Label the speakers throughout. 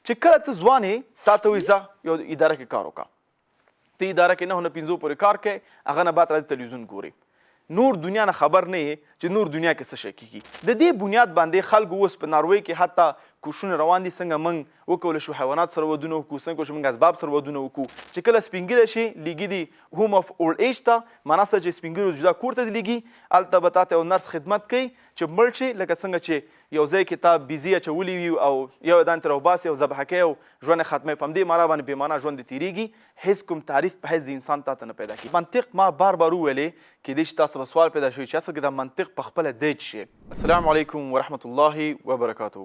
Speaker 1: چې کله ته ځوان یې تا ته وایي ځه یو اداره کې کار وکړه. ته اداره کې 9 نه 5 پورې کار کوې، هغه نه بعد راځي تلویزیون ګورې. نور دنیا نه خبر نه یې چې نور دنیا کې څه شی کېږي. د دې بنیاد باندې خلکو اوس په ناروی کې حتی کوشونه روان دي څنګه موږ وکولی شو حیوانات سره ودونه وکړو، څنګه چې موږ اسباب سره ودونه وکړو. چې کله سپین ږیری شي لیږي دي هوم اف اولډ ایج ته، معنا څه چې سپین ږیرو جدا کور ته دي لیږي، هلته به تا ته یو نرس خدمت کوي چې مړ شي لکه څنګه چې یو ځای کې تا بیزي اچولي وي او یو دان ترې راوباسي او ذبحه کوي او ژوند یې ختموي. په همدې معنی باندې بېمعنه ژوند دې تېرېږي. هېڅ کوم تعریف په حیث د انسان تا ته نه پیدا کېږي. منطق ما بار بار وویلې کېدای شي تاسو به سوال پیدا شوي چې اصل کې دا منطق په خپله دی څه شی. السلام علیکم ورحمت الله وبرکاتو.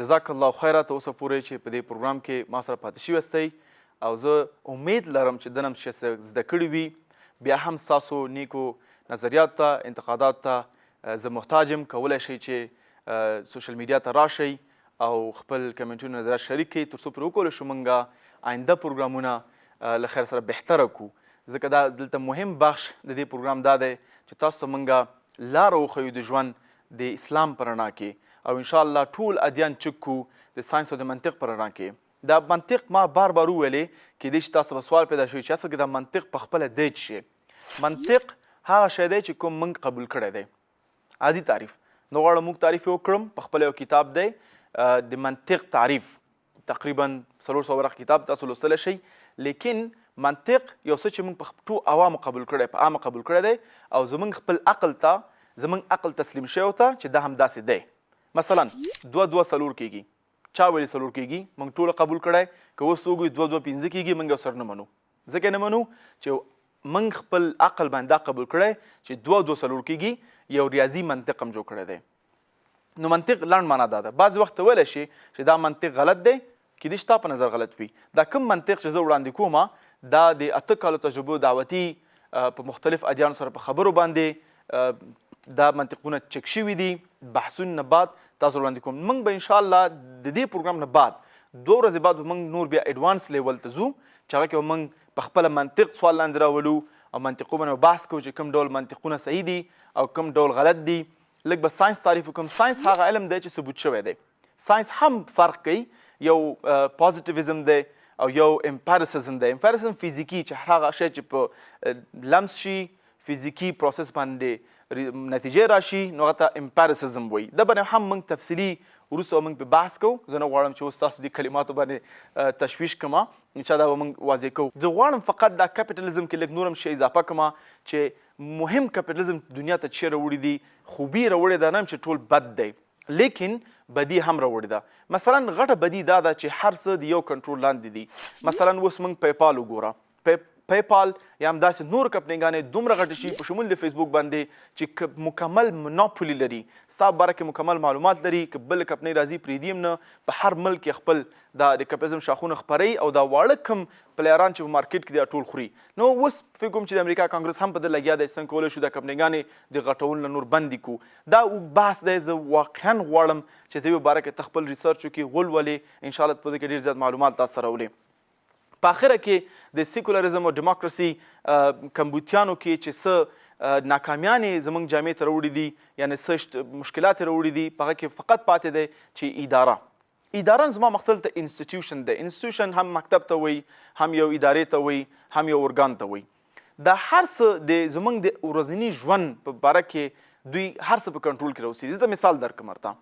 Speaker 1: جزاک الله خیره. ته اوسه پورې چې په دې پروګرام کې ما سره پاتې شوي یاستئ او زه امید لرم چې دنه م چې زده کړي وي بیا هم ستاسو نیکو نظریاتو ته انتقاداتو ته زه محتاج یم. کولی شئ چې سوشل میډیا ته راشئ او خپل کمنټونه نظرات شریک کړئ تر څو پرې وکولی شو موږ آینده پروګرامونه له خیر سره بهتره کړو. ځکه دا دلته مهم بخش د دې پروګرام دا دی چې تاسو ته موږ لاره وښیو د ژوند د اسلام په رڼا کې او انشاءالله ټول ادیان چک کړو د ساینس او د منطق په رڼا کې. دا منطق ما بار بار وویلې کېدای شي تاسو به سوال پیدا شوي چې اصل کې دا منطق په خپله دی څه شی. منطق هغه شی دی چې کوم موږ قبول کړی دی. عادي تعریف نو غواړم موږ تعریف یې وکړم. په خپله یو کتاب دی د منطق تعریف، تقریبا 400 ورقه کتاب تاسو لوستلی شئ. لیکن منطق یو څه چې موږ په ټول عوامو قبول کړی، په عامه قبول کړی دی او زموږ خپل عقل ته زموږ عقل تسلیم شوی ته چې دا همداسې دی. مثلا 2 څلور کېږي، چا ویلي څلور کېږي؟ موږ ټوله قبول کړی. که اوس وګورو 2 5 کېږي، موږ یو سر نه منو. ځکه نه منو چې موږ خپل عقل باندې دا قبول کړی چې 2 څلور کېږي. یو ریاضي منطق هم جوړ کړی دی. نو منطق لنډ معنا دا ده. بعضې وخت ته ویلی شي چې دا منطق غلط دی، کېدای شي ستا په نظر غلط وي. دا کوم منطق چې زه وړاندې کوم دا د 8 کالو تجربو دعوتي په مختلف ادیانو سره په خبرو باندې دا منطقونه چک شوي دي. بحثونه نه بعد تاسو وړاندې کوم. موږ به انشاءالله د دې پروګرام نه بعد 2 ورځې بعد به موږ نور بیا ایډوانس لیول ته ځو چې هغه کې به موږ په خپله منطق سوال لاندې راولو او منطقو باندې بحث کوو چې کوم ډول منطقونه صحیح دي او کوم ډول غلط دي. لږ به ساینس تعریف وکړم. ساینس هغه علم دی چې ثبوت شوی دی. ساینس هم فرق کوي، یو پازیټیویزم دی او یو امپیریسزم دی. امپیریسزم فیزیکي چې هغه شی چې په لمس شي فیزیکي پروسس باندې نتیجې راشي نو هغه ته امپیریسزم وایي. دا باندې هم موږ تفصیلي وروسته به موږ په بحث کوو. زه نه غواړم چې اوس تاسو دې کلماتو باندې تشویش کړم، انشاءالله به موږ واضح کوو. زه غواړم فقط دا کپیټلیزم کې لږ نور هم شی اضافه کړم چې مهم کپیټلیزم دنیا ته چیرې راوړي دي. خوبي راوړې ده، نه چې ټول بد دی، لیکن بدی هم راوړې ده. مثلا غټه بدی دا ده چې هر څه د یو کنټرول لاندې دي. مثلا اوس موږ پیپال وګوره، پیپال یا همداسې نور کمپنیګانې دومره غټې شي په شمول د فیسبوک باندې چې مکمل مناپولي لري، ستا په باره کې مکمل معلومات لري. که بل کمپنۍ راځي پرېږدي هم نه، په هر ملک کې خپل دا د کپیټلیزم شاخونه خپروي او دا واړه کوم پلیران چې په مارکیټ کې دی ټول خوري. نو اوس فکر کوم چې د امریکا کانګرس هم په ده لګیا دی څنګه کولی شو دا کمپنیګانې د غټولو نه نور بندې کړو. دا بحث دی. زه واقعا غواړم چې د دې باره کې ته خپل ریسرچ وکړې، ولولې، انشاءالله په دې کې ډېر زیات معلومات تاسو سره راولې. په آخره کې د سیکولرزم او ډیموکراسي کمبودیانو کې چې څه ناکامیانې زموږ جامعې ته راوړي دي، یعنې څه مشکلات یې راوړي دي، په هغه کې فقط پاتې دی چې اداره زما مقصد ته انسټیټیوشن دی. انسټیټیوشن هم مکتب ته وایي، هم یو ادارې ته وایي، هم یو ارګان ته وایي. دا هر څه د زموږ د ورځني ژوند په باره کې دوی هر څه په کنټرول کې راوستي دي. زه مثال درکړم ورته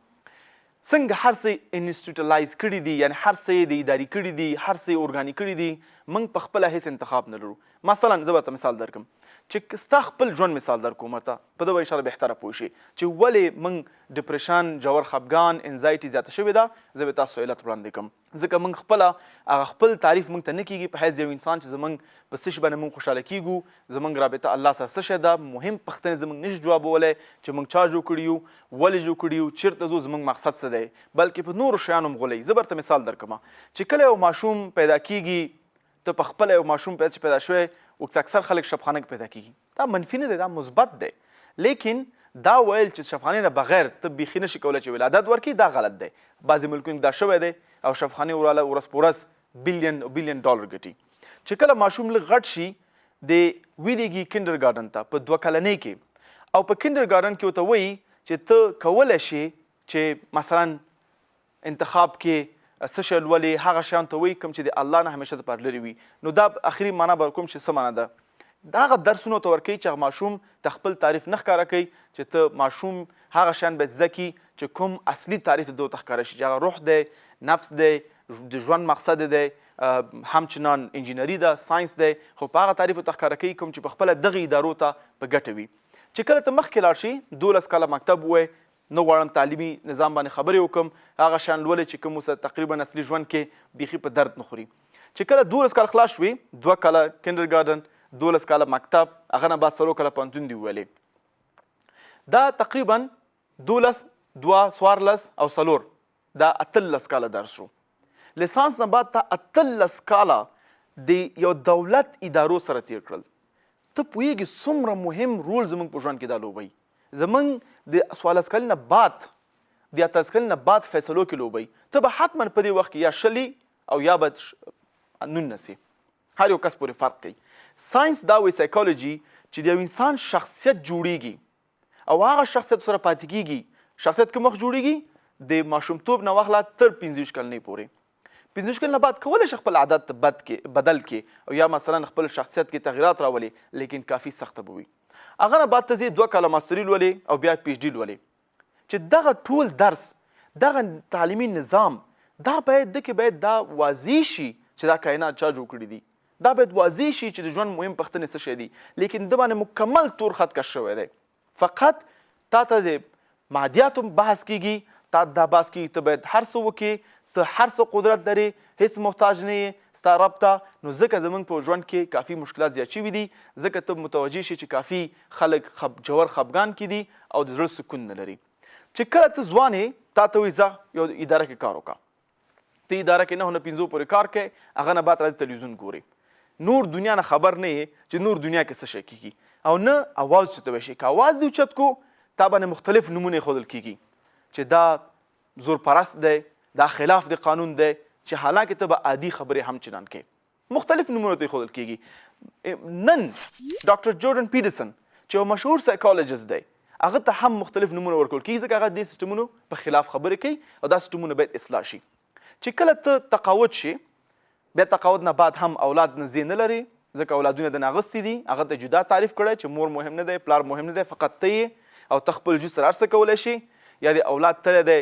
Speaker 1: څنګه هر څه انسټیټوټلایز کړي دي، یعنې هر څه یې د اداري کړي دي، هر څه یې ارګاني کړي دي. موږ په خپله هېڅ انتخاب نه لرو. مثلا زه به ته مثال درکړم چې ستا خپل ژوند مثال درکوم ورته، په ده به انشاءالله بهتره پوه شي چې ولې موږ ډپریشن، ژور خفګان، انزایټي زیاته شوې ده. زه به تاسو علت وړاندې کړم ځکه موږ خپله هغه خپل تعریف موږ ته نه کېږي په حیث یو انسان چې زموږ په څه شي باندې موږ خوشحاله کېږو، زموږ رابطه الله سره څه شی ده، مهم پوښتنې زموږ نشي جوابولی چې موږ چا جوړ کړي یو، ولې جوړ کړي یو، چېرته ځو، زموږ مقصد څه دی، بلکې په نورو شیانو هم غولی. زه به درته مثال درکړم چې کله یو ماشوم پیدا کېږي، ته په خپله یو ماشوم پیدا شوی، اکثر خلک شفخانه کې پیدا کېږي. دا منفي نه دی، دا مثبت دی. لیکن دا ویل چې شفخانې نه بغیر ته بیخي نشي کولی چې ولادت ورکړي، دا غلط دی. بعضې ملکونو دا شوی دی او شفخانې وراله ورځ په ورځ بلیون ډالر ګټي. چې کله ماشوم لږ غټ شي د ویلېږي کنډر ګارډن ته په 2 کلنۍ کې، او په کنډر ګارډن کې ورته وایي چې ته کولی شي چې مثلا انتخاب کې څه شی لولې هغه شیان ته وایي کوم چې د الله نه همیشه دپاره لرې وي. نو دا اخري معنا به کوم چې څه معنا ده د هغه درسونو ته ورکوي چې هغه ماشوم ته خپل تعریف نه ښکاره کوي چې ته ماشوم هغه شیان باید زده کړي چې کوم اصلي تعریف د ورته ښکاره شي چې هغه روح دی، نفس دی، د ژوند مقصد دی، همچنان انجینري ده، ساینس دی، خو په هغه تعریف ورته ښکاره کوي کوم چې په خپله دغې ادارو ته په ګټه وي. چې کله ته مخکې لاړ شي 12 کاله مکتب ووایې نه غواړم تعلیمي نظام باندې خبرې وکړم هغه شیان لولې چې کوم اوس تقریبا اصلي ژوند کې بیخي په درد نه خوري. چې کله 12 کاله خلاص شوي 2 کاله کنډر ګارډن 12 کاله مکتب هغه نه بعد 3 کاله پوهنتون دي وویلې دا تقریبا 12 2 14 او 4 دا 18 کاله درس شو. لیسانس نه بعد تا 18 کاله د یو دولت ادارو سره تیر کړل. ته پوهېږي څومره مهم رول زموږ په ژوند کې دا لوبوي. زموږ د 14 کلن نه بعد د 18 کلن نه بعد فیصلو کې لوبوي. ته به حتما په دې وخت کې یا شلي او یا به 19 هر یو کس پورې فرق کوي. ساینس دا وایي سایکالوجي چې د یو انسان شخصیت جوړیږي او هغه شخصیت سره پاتې کېږي. شخصیت کوم وخت جوړیږي؟ د ماشومتوب نه واخله تر 15 کلنۍ پورې. 15 کلن نه بعد کولی شي خپل عادت بدل کړي او یا مثلا خپل شخصیت کې تغییرات راولي لیکن کافي سخته به وي. هغه نه بعد ته ځې 2 کاله ماستري لولې او بیا پی ایچ ډي لولې چې دغه ټول درس دغه تعلیمي نظام دا باید دکې باید دا واضح شي چې دا کائنات چا جوړ کړي دي. دا باید واضح شي چې د ژوند مهم پوښتنې څه شی دي لیکن د باندې مکمل تور خط کش شوی دی. فقط تا ته د مادیاتو بحث کیږي، تا دا بحث کیږي ته باید هر څه وکړې، ته هر څه قدرت لري، هیڅ محتاج نه یې ستا رب ته. نو ځکه زموږ په ژوند کې کافي مشکلات زیات شوي دي، ځکه ته متوجه شي چې کافي خلک جوړ خفګان کې دي او د زړه سکون نه لري. چې کله ته ځوان یې تا ته وایي ځه یو اداره کې کار وکړه. ته اداره کې 9 نه 15 پورې کار کوې، هغه نه بعد راځي تلویزیون ګورې. نور دنیا نه خبر نه یې چې نور دنیا کې څه شی کېږي او نه اواز اوچتوی شي. که اواز دې اوچت کو تا باندې مختلف نومونه ایښودل کېږي چې دا زور پرست دی، دا خلاف د قانون دی، چې حالانکه ته به عادي خبرې هم چنان کې مختلف نومونه ته ایښودل کېږي. نن ډاکټر جورډن پیټرسن چې یو مشهور سایکالوجست دی هغه ته هم مختلف نومونه ورکول کېږي ځکه هغه دې سیسټمونو په خلاف خبرې کوي او دا سیسټمونه باید اصلاح شي. چې کله ته تقاعد شي بیا تقاعد نه بعد هم اولاد نه زی نه لري ځکه اولادونه د ناغستې دي، هغه ته جدا تعریف کړی چې مور مهم نه دی، پلار مهم نه دی، فقط ته یې او ته خپل وجود سره هر څه کولی شي. یا د اولاد تله دی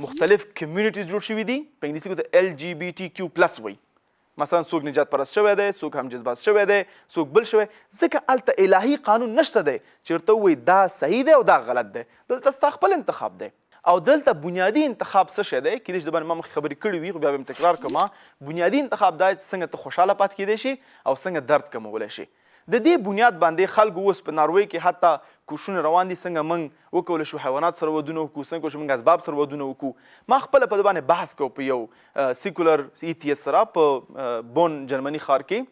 Speaker 1: مختلف کمیونټیز جوړ شوي دي، په انګلیسي کې ته LGBTQ+ وایي. مثلا څوک نجات پرست شوی دی، څوک هم جذبات شوی دی، څوک بل شوی، ځکه هلته الهي قانون نشته دی چې ورته ووایي دا صحیح دی او دا غلط دی. دلته ستا خپل انتخاب دی او دلته بنیادي انتخاب څه شی دی؟ کېدای شي د باندې ما مخکې خبرې کړې وي خو بیا به م تکرار کړم. بنیادي انتخاب دا چې څنګه ته خوشحاله پاتې کېدی شي او څنګه درد کمولی شي. د دې بنیاد باندې خلکو اوس په ناروی کې حتی کوششونه روان دي څنګه موږ وکولی شو حیوانات سره ودونه وکړو، څنګه کولی شو موږ اسباب سره ودونه وکړو. ما خپله په دې باندې بحث کوو په یو سیکولر ایتیس سره په بون جرمني ښار کې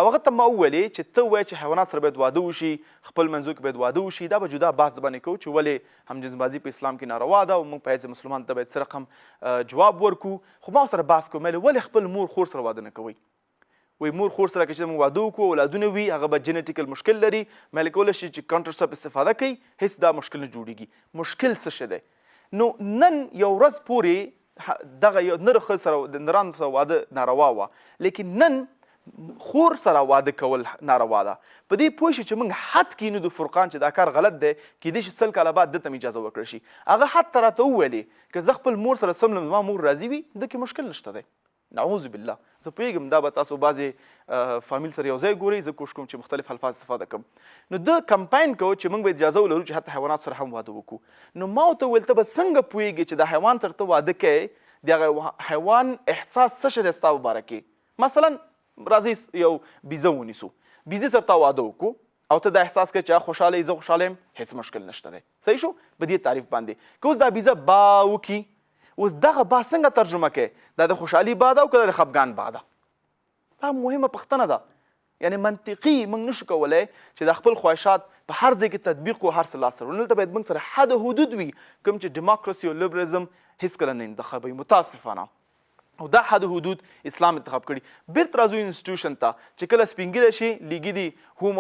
Speaker 1: او هغه ته ما وویلې چې ته وایې چې حیوانات سره باید واده وشي، خپل منځو کې باید واده وشي. دا به جدا بحث باندې کوو چې ولې همجنسبازي په اسلام کې ناروا ده او موږ په حیث مسلمان ته باید څه رقم جواب ورکړو. خو ما سره بحث کوم ولې خپل مور خور سره واده نه کوئ؟ وایي مور خور سره که چې موږ واده وکړو اولادونه وي هغه به جینیټیکل مشکل لري، مې کولی شي چې کانټرسپ استفاده کوي، هېڅ دا مشکل نه جوړېږي. مشکل څه شی دی؟ نو نن یو ورځ پورې دغه یو نر ښه سره د نرانو سره واده ناروا وه، لیکن نن خور سره واده کول ناروا ده. په دې پوه شي چې موږ حد کینو د فرقان چې دا کار غلط دی، کیدای شي 100 کاله بعد دته م اجازه ورکړی شي. هغه حتی راته وویلې که زه خپل مور سره سم لم زما مور راضي وي دکې مشکل نشته دی. نعوذ بالله. زه پوهېږم دا به تاسو بعضې فامیل سره یو ځای ګورئ، زه کوشش کوم چې مختلف الفاظ استفاده کړم. نو د کمپاین کوو چې موږ به اجازه ولرو چې حتی حیوانات سره هم واده وکړو. نو ما ورته وویل ته به څنګه پوهېږې چې د حیوان سره ته واده کوې د هغه حیوان احساس څه شی دی ستا په باره کې؟ مثلا راځئ یو بیزه ونیسو، بیزې سره تا واده وکړو او ته دا احساس کوې چې هغه خوشحاله یې زه خوشحاله یم، هېڅ مشکل نشته دی. صحیح شو؟ په دې تعریف باندې که اوس دا بیزه با وکړي، اوس دغه با څنګه ترجمه کوې؟ دا د خوشحالي با ده او که د خفګان با ده؟ دا مهمه پوښتنه ده. یعنی منطقي موږ نشو کولی چې د خپل خواهشات په هر ځای کې تطبیق کړو، هر څه لاسته ورو. دلته باید موږ سره حد حدود وي کوم چې ډیموکراسي او لیبرالزم هېڅکله نه انتخابوي. متاسفانه او دا حد حدود اسلام انتخاب کړي. بیرته راځو انسټیټیوشن ته چې کله سپین ږیری شي لیږي دي هوم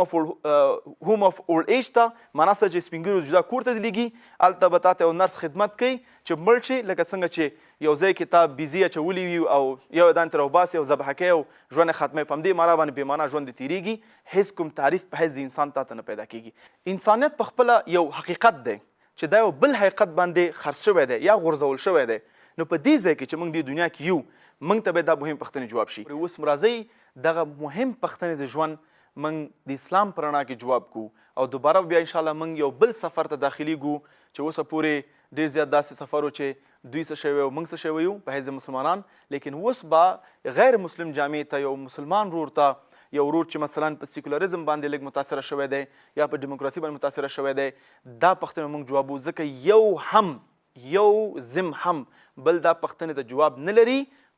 Speaker 1: اف اولډ ایج ته، معنا څه چې سپین ږیرو جدا کور ته دي لیږي، هلته به تا ته یو نرس خدمت کوي چې مړ شي لکه څنګه چې یو ځای کې تا بیزي اچولي وي او یو دان ته راوباسي او ذبحه کوي او ژوند یې ختموي، په همدې معنی باندې بېمعنه ژوند دې تېرېږي. هېڅ کوم تعریف په حیث د انسان تا ته نه پیدا کېږي. انسانیت په خپله یو حقیقت دی چې دا یو بل حقیقت باندې خرڅ شوی دی یا غورځول شوی دی. نو په دې ځای کې چې موږ دې دنیا کې یو، موږ ته باید دا مهم پوښتنې جواب شي. اوس راځئ دغه مهم پوښتنې د ژوند موږ د اسلام په رڼا کې جواب کوو او دوباره بیا انشاءالله موږ یو بل سفر ته داخلیږو چې اوسه پورې ډېر زیات داسې سفر و چې دوی څه شوی او موږ څه شوی یو په حیث د مسلمانان، لیکن اوس به غیر مسلم جامع ته یو مسلمان ورور ته، یو ورور چې مثلا په سیکولرزم باندې لږ متاثره شوی دی یا په ډیموکراسي باندې متاثره شوی دی، دا پوښتنه موږ جوابو، ځکه یو زم هم بل دا پوښتنې ته جواب نه لري.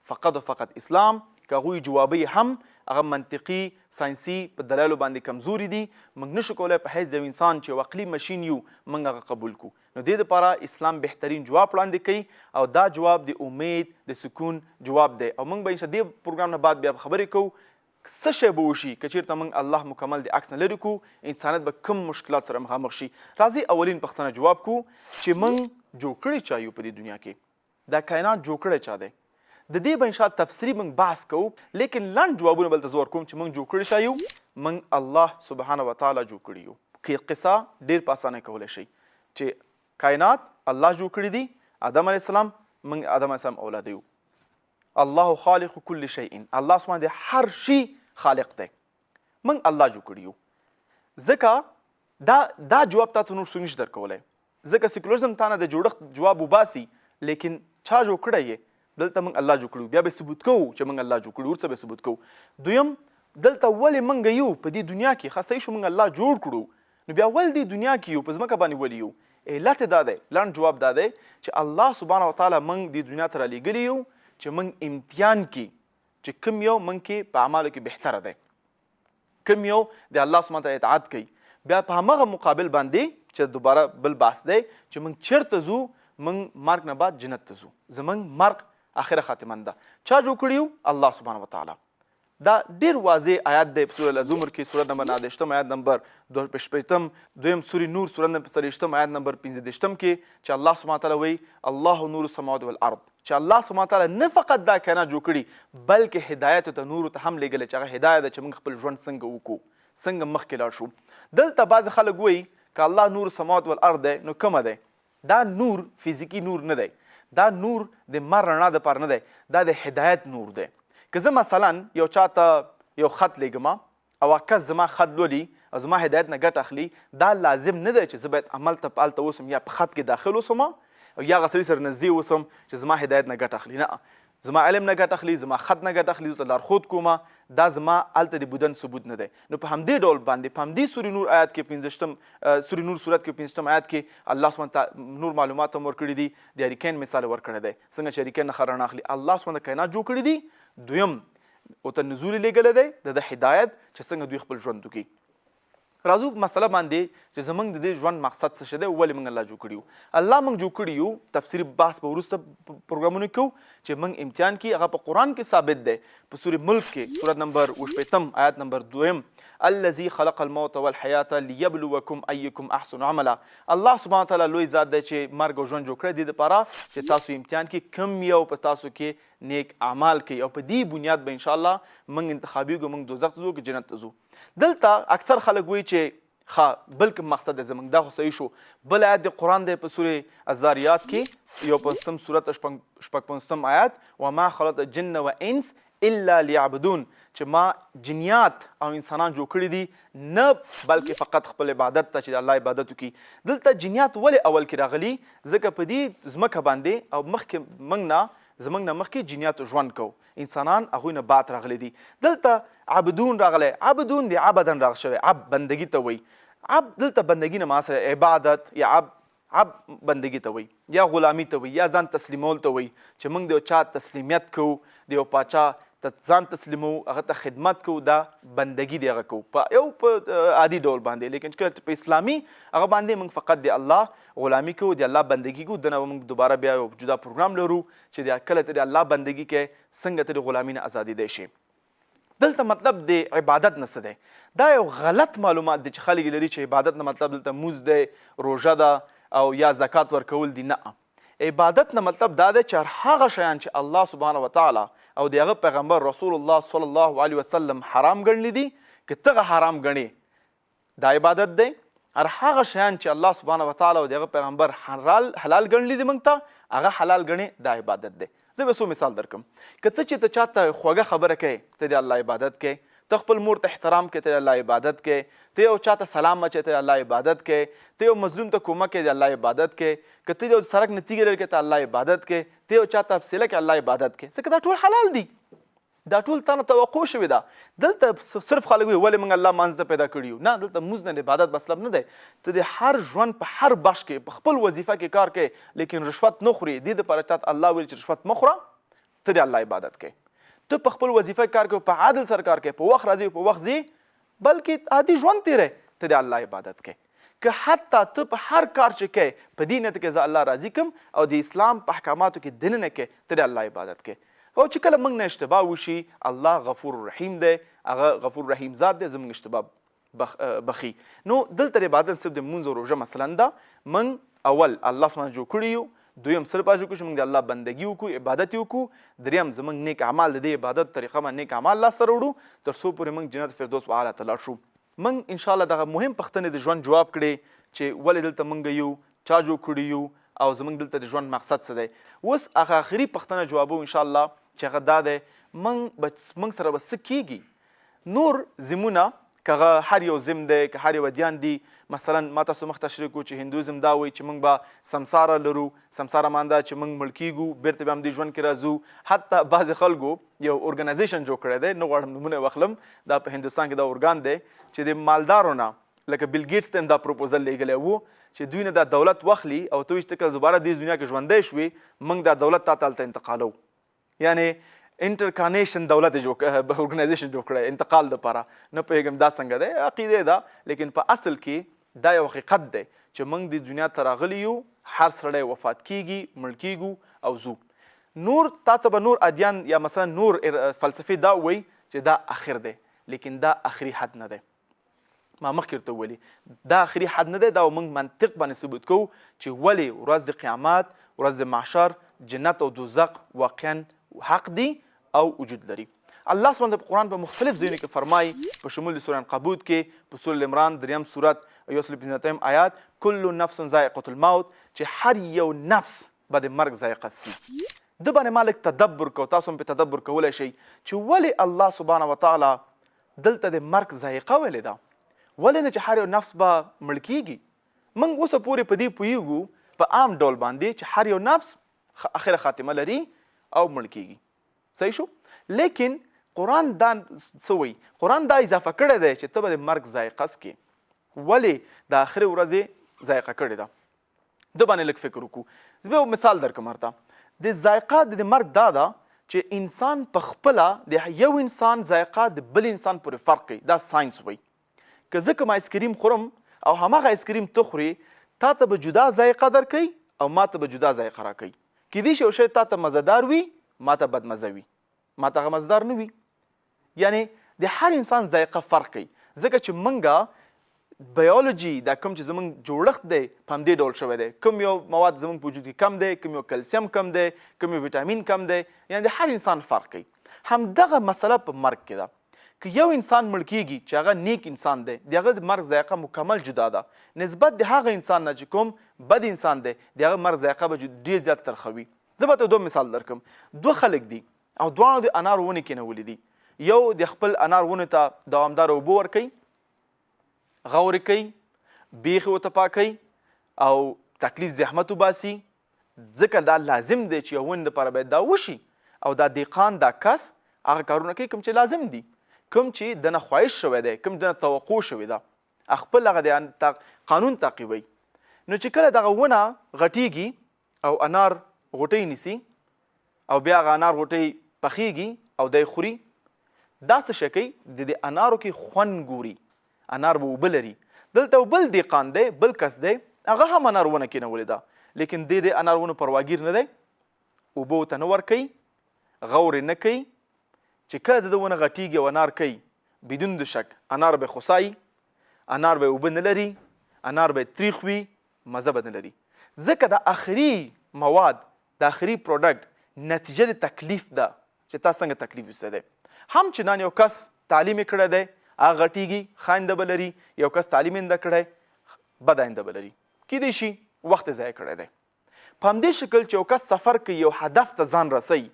Speaker 1: فقط و فقط اسلام که هغوی جوابوي هم هغه منطقي ساینسي په دلایلو باندې کمزوري دي، موږ نشو کولی په حیث د یو انسان چې یو عقلي مشین یو موږ هغه قبول کړو. نو دې دپاره اسلام بهترین جواب وړاندې کوي او دا جواب د امید د سکون جواب دی. او موږ به انشاءالله دې پروګرام نه بعد بیا خبرې کوو څه شی به وشي که چېرته موږ الله مکمل د عکس نه لرې کړو، انسانیت به کوم مشکلات سره مخامخ شي. راځئ اولین پوښتنه جواب کړو چې موږ جوړ کړی چا یو په دې دنیا کې، دا کائنات جوړ کړی چا دی. د دې به انشاءالله تفصیلي موږ بحث کوو، لیکن لنډ جوابونه بل ته زه ورکوم چې موږ جوړ کړی چا یو، موږ الله سبحانه وتعالی جوړ کړي یو. کې قصه ډېر په اسانه کولی شئ چې کائنات الله جوړ کړي دي، آدم علیه السلام، موږ آدم علیه السلام اولاد یو. الله خالق كل شيء، الله سبحانه د هر شي خالق دی، موږ الله جوړ کړي یو. ځکه دا جواب تاسو نور څوک نشي درکولی، ځکه سیکولرزم تا نه د جوړښت جواب وباسي، لیکن چا جوړ کړی یې؟ دلته موږ الله جوړ کړو، بیا به ثبوت کوو چې موږ الله جوړ کړو، ورڅه به ثبوت کوو. دویم دلته ولې موږ یو په دې دنیا کې، ښه صحیح شو موږ الله جوړ کړو، نو بیا ولې دې دنیا کې یو په ځمکه باندې ولې یو؟ علت دا دی، لنډ جواب دا دی چې الله سبحانه وتعالی موږ دې دنیا ته رالیږلي یو چې موږ امتحان کړي چې کوم یو موږ کې په اعمالو کې بهتره دی، کوم یو د الله سبحانه وتعالی اطاعت کوي. بیا په همغه مقابل باندې چې دوباره بل بحث دی چې موږ چېرته ځو، موږ مرګ نه بعد جنت ته ځو، زموږ مرګ آخره خاتمه ده. چا جوړ کړي یو؟ الله سبحانه وتعالی. دا ډېر واضح آیات دی په سورة الزمر کې، سورت نمبر 9 آیات نمبر 2 دویم سورة نور سورت نمبر 40 آیات نمبر 15 کې چې الله سبحانه وتعالی وایي الله نور السماوات والارض، چې الله سبحانه وتعالی نه فقط دا کائنات جوړ کړي بلکې هدایت ته نور ته هم لېږلی چې هغه هدایت ده چې موږ خپل ژوند څنګه وکړو، څنګه مخکې لاړ شو. دلته بعضې خلک وایي که الله نور السماوات والارض دی نو کومه دی؟ دا نور فزیکي نور نه دی، دا نور د مر رڼا دپاره نه دی، دا د هدایت نور دی. که زه مثلا یو چا ته یو خط لیږم او هغه کس زما خط لولي او زما هدایت نه ګټه اخلي، دا لازم نه دی چې زه باید عمل ته هلته اوسم یا په خط کې داخل اوسم او یا هغه سړي سره نږدې اوسم چې زما هدایت نه ګټه اخلي. نه، زما علم نه ګټه اخلي، زما خط نه ګټه اخلي، زه ته لارښود کومه، دا زما هلته د بودن ثبوت نه دی. نو په همدې ډول باندې په همدې سورې نور آیات کې سورې نور صورت کې 15 آیات کې الله سبحانه نور معلومات هم ورکړي دي، د هریکین مثال ورکړی دی څنګه چې هریکین نه ښه رڼا اخلي. الله سبحانه کائنات جوړ کړي دي، دویم اوته نزول یې لېږلی دی د هدایت چې څنګه دوی خپل ژوند وکړي. راځو په مسله باندې چې زموږ د دې ژوند مقصد څه شی دی، ولې موږ الله جوړ کړي یو. الله موږ جوړ کړي یو، تفسیري بحث به وروسته پروګرامونو کوو چې موږ امتحان کې هغه په قرآن کې ثابت دی. په سورې ملک کې سورت نمبر 28 آیات نمبر 2 الذي خلق الموت والحیاة لیبلوکم ایکم احسن عملا. الله سبحانه وتعالی لوی ذات دی چې مرګ او ژوند جوړ کړی دی دپاره چې تاسو امتحان کې کوم یو په تاسو کې نیک اعمال کوي او په دې بنیاد به انشاءالله موږ انتخابیږو، موږ دوزخ ته ځو که جنت ته ځو. دلته اکثر خلک وایي چې بل کوم مقصد دی زموږ، دا خو صحیح شو. بل آیات د قرآن دی په سورې الذاریات کې یو 50 سورت 55 آیات وما خلقت الجن والانس الا لیعبدون، چې ما جنیات او انسانان جوړ کړي دي نه بلکې فقط خپل عبادت ته چې د الله عبادت وکړي. دلته جنیات ولې اول کې راغلي؟ ځکه په دې ځمکه باندې او مخکې زموږ نه مخکې جنیاتو ژوند کو، انسانان هغوی نه بعد راغلی دي. دلته عبدون راغلی، عبدون دی عبدن راغ شوی، عب بندگی ته وایي. عب دلته بندگی نه ما سره عبادت یا عب بندگی ته وایي یا غلامی ته وایي یا ځان تسلیمول ته وایي چې موږ د یو چا تسلیمیت کوو، د یو پاچا ته ځان تسلیمو هغه ته خدمت کوو دا بندګي دی هغه کوو په یو په عادي ډول باندې لیکن کله په اسلامي هغه باندې موږ فقط د الله غلامي کوو د الله بندګي کوو دنه موږ دوباره بیا یو جدا پروګرام لرو چې د کله ته د الله بندګي کې څنګه ته د غلامي نه ازادېدی شي دلته مطلب د عبادت نه څه دی دا یو غلط معلومات دی چې خلک لري چې عبادت نه مطلب دلته مونځ دی روژه ده او یا زکات ورکول دي نه عبادت نه مطلب دا دی چې هغه شیان چې الله سبحانه وتعالی او د هغه پیغمبر رسول الله صلی الله علیه وسلم حرام ګڼلی دي که ته حرام ګڼې دا عبادت دی هغه شیان چې الله سبحانه وتعالی او د هغه پیغمبر حلال ګڼلی دي موږ ته هغه حلال ګڼې دا عبادت دی زه به څو مثال درکم که ته چې ته چاته خوږه خبره کوې ته د الله عبادت کوې ته خپل مور ته احترام کوې ته د الله عبادت کوې ته یو چاته سلام اچوې ته د الله عبادت کوې ته یو مظلوم ته کومک کوې د الله عبادت کوې که ته یو سړک نه تیږې لرې کوې ته الله عبادت کوې ته یو چاته حفصله کوې الله عبادت کوې ځکه دا ټول حلال دي دا ټول تا نه توقع شوې ده دلته صرف خلک وایي ولې موږ الله مانځ ته پیدا کړي یو نه دلته مونځ نه د عبادت مطلب نه دی ته د هر ژوند په هر بخش کې په خپل وظیفه کې کار کوې لیکن رشوت نه خورې دې دپاره چاته الله ویل چې رشوت مه خوره ته د الله عبادت کوې ته په خپل وظیفه کار کوې په عادل سره کار کوې په وخت راځي په وخت ځي بلکې عادي ژوند تېری ته د الله عبادت کوې که حتی ته په هر کار چې کوې په دې نیت کې زه الله راضي کړم او د اسلام په احکاماتو کې دننه کې ته د الله عبادت کوې او چې کله موږ نه اشتباه وشي الله غفور رحیم دی هغه غفور رحیم ذات دی زموږ اشتباه بخي نو دلته عبادت صرف د مونځ او روژه مثلا ده موږ اول الله سبحانه جوړ کړي یو دویم صرف اجو کو چې موږ د الله بندګي وکړو عبادت وکړو دریم زموږ نیک اعمال د دې عبادت طریقه باندې نیک اعمال لاسته راوړو تر څو پورې موږ جنت فردوس په اعلی ته لاړ شو موږ ان شاء الله دغه مهم پوښتنې د ژوند جواب کړي چې ولې دلته موږ یو چا جوړ کړي یو او زموږ دلته د ژوند مقصد څه دی اوس هغه آخري پوښتنه جوابو ان شاء الله چې هغه دا دی موږ سره به څه کیږي نور ضمونه که هر یو ضم دی که هر یو ادیان دي مثلا ما تاسو مخ تشریح کړو چې هندویزم دا وایي چې موږ به سمساره لرو سمساره مانده چې موږ مړ کیږو بیرته به هم دې ژوند کې راځو حتی بعضې خلکو یو ارګنایزیشن جوړ کړی دی نه غواړم نومونه واخلم دا په هندوستان کې دا ارګان دی چې د مالدارو نه لکه بیل ګیټس ته هم دا پروپوزل لیږلی و چې دوی نه دا دولت واخلي او ته وایي چې ته کله دوباره دې دنیا کې ژوندی شوې موږ دا دولت تا ته هلته انتقالو یعنې انټرکانیشن دولت ارګنایزیشن جوړ کړی انتقال دپاره نه پوهېږم دا څنګه دی عقیدې ده لیکن په اصل کې دا یو حقیقت دی چې موږ د دنیا ته راغلي یو هر سړی وفات کیږي مړ کیږو او ځو نور تا ته به نور ادیان یا مثلا نور فلسفې دا وایي چې دا اخر دی لیکن دا اخري حد نه دی ما مخکې ورته وویلي دا اخري حد نه دی دا موږ منطق باندې ثبوت کوو چې ولې ورځ د قیامت ورځ د محشر جنت او دوزخ واقعا حق دی او وجود لري الله سبحانه په قرآن په مختلف ځایونو کې فرمایي په شمول د سوره عنکبوت کې په سوره عمران دریم سورت یو سل پنځم آیات کل نفس ذائقة الموت چې هر یو نفس به د مرګ ذایقه څکي د باندې مالک تدبر کو تاسو هم په تدبر کولی شئ چې ولې الله سبحانه وتعالی دلته د مرګ ذایقه ویلې ده ولې نه چې هر یو نفس به مړ کیږي موږ اوسه پورې په دې پوهیږو په عام ډول باندې چې هر یو نفس اخره خاتمه لري او مړ کیږي صحیح شو لیکن قرآن دا څه وایي قرآن دا اضافه کړی دی چې ته به د مرګ ذایقه څکې ولې د آخرې ورځې ذایقه کړې ده د باندې لږ فکر وکړو زه به یو مثال درکړم ورته د ذایقه د مرګ دا ده چې انسان په خپله د یو انسان ذایقه د بل انسان پورې فرق کوي دا ساینس وایي که زه کوم آیسکریم خورم او هماغه آیسکریم ته خورې تا ته به جدا ذایقه درکوي او ما ته به جدا ذایقه راکوي کیدای شي یو شی تا ته مزهدار وي ما ته بدمزه وي ما ته هغه مزدار نه وي یعنې د هر انسان ذایقه فرق کوي ځکه چې موږ بیولوژي دا کوم چې زموږ جوړښت دی په همدې ډول شوی دی کوم یو مواد زموږ په وجود کې کم دی کوم یو کلسیم کم دی کوم یو ویټامین کم دی یعنې د هر انسان فرق کوي همدغه مسله په مرګ کې ده که یو انسان مړ کیږي چې هغه نیک انسان دی د هغه مرګ ذایقه مکمل جدا ده نسبت د هغه انسان نه چې کوم بد انسان دی د هغه مرګ ذایقه به ډېر زیات ترخه وي زه به ته دوه مثال درکړم دوه خلک دي او دواړو د انار ونې کېنولي دي یو د خپل انار ونې ته دوامداره اوبه ورکوي غورې کوي بیخې ورته پاکوي او تکلیف زحمت وباسي ځکه دا لازم دی چې یو ونې دپاره باید دا وشي او دا دهقان دا کس هغه کارونه کوي کوم چې لازم دي کوم چې دنه خواهش شوی دی کوم دنه توقع شوې ده خپل هغه د قانون تعقیبوي نو چې کله دغه ونه غټیږي او انار غوټۍ نیسي او بیا هغه انار غوټۍ پخیږي او دی خوري دا څه شی کوي د دې انارو کې خوند ګوري انار به اوبه لري دلته بل دیقان دی بل کس دی هغه هم انار ونه کېنولې ده لیکن د انار ونو پرواګیر نه دی اوبه ورته نه ورکوي غورې نه کوي چې کله د ده ونه غټیږي او انار کوي بدون د شک انار به خوسایي انار به اوبه نه لري انار به تریخ وي مزه به نه لري ځکه د آخري مواد د آخري پروډکټ نتیجه د تکلیف ده چې تا څنګه تکلیف وسته دی هم چنان یو کس تعلیم یې کړی دی هغه غټیږي ښه آینده به لري یو کس تعلیم یې نه کړی بد آینده به لري کیدای شي وخت یې ضایع کړی دی په همدې شکل چې یو کس سفر کوي یو هدف ته ځان رسوي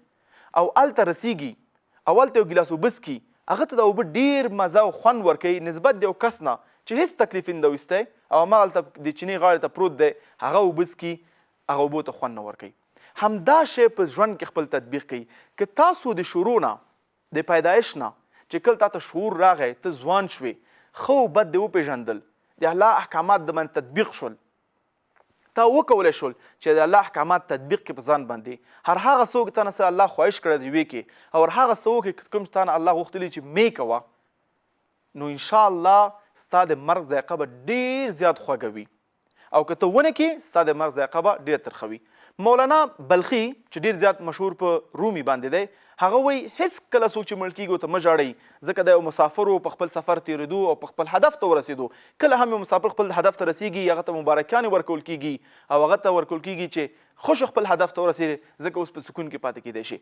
Speaker 1: او هلته رسیږي او هلته یو ګیلاس اوبه څکي هغه ته د اوبه ډېر مزه او خوند ورکوي نسبت د یو کس نه چې هېڅ تکلیف یې نه ده ویستی او هماغلته د چینې غاړې ته پروت دی هغه اوبه څکي هغه اوبو ته خوند نه ورکوي همدا شی په ژوند کې خپل تطبیق کوي که تاسو د شروع نه د پیدایش نه چې کله تا ته شعور راغی ته ځوان شوې ښه بد دې وپېژندل د الله احکامات د باندې تطبیق شول تا وکولی شول چې د الله احکامات تطبیق کړي په ځان باندې هر هغه څوک تا نه څه الله خواهش کړی دی ویې کې او هر هغه څه وکړي کوم تا نه الله غوښتلي چې مې کوه نو انشاءالله ستا د مرګ ذایقه به ډېر زیات خوږه وي او که ته ونه کې ستا د مرګ ذایقه به ډېره ترخه وي مولانا بلخي چې ډېر زیات مشهور په رومي باندې دی هغه وایي هېڅ کله څوک چې مړ کېږي ورته مه ژاړئ ځکه د یو مسافر په خپل سفر تېرېدو او په خپل هدف ته ورسېدو کله هم یو مسافر خپل هدف ته رسېږي هغه ته مبارکیانې ورکول کېږي او هغه ته ورکول کېږي چې خوش خپل هدف ته ورسېږي ځکه اوس په سکون کې پاتې کېدی شي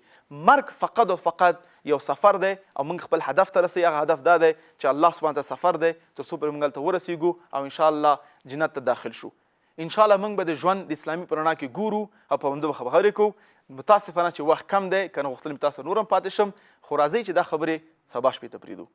Speaker 1: مرګ فقط او فقط یو سفر دی او موږ خپل هدف ته رسوي هغه هدف دا دی چې الله سبحانه ته سفر دی تر څو پورې موږ هلته ورسېږو او انشاءالله جنت ته داخل شو انشاءالله موږ به د ژوند د اسلامي په رڼا کې ګورو او په همده به خبرې کوو متاسفانه چې وخت کم دی که نه غوښتل مې تاسو نور هم پاتې شم خو راځئ چې دا خبرې سبا شپې ته پرېږدو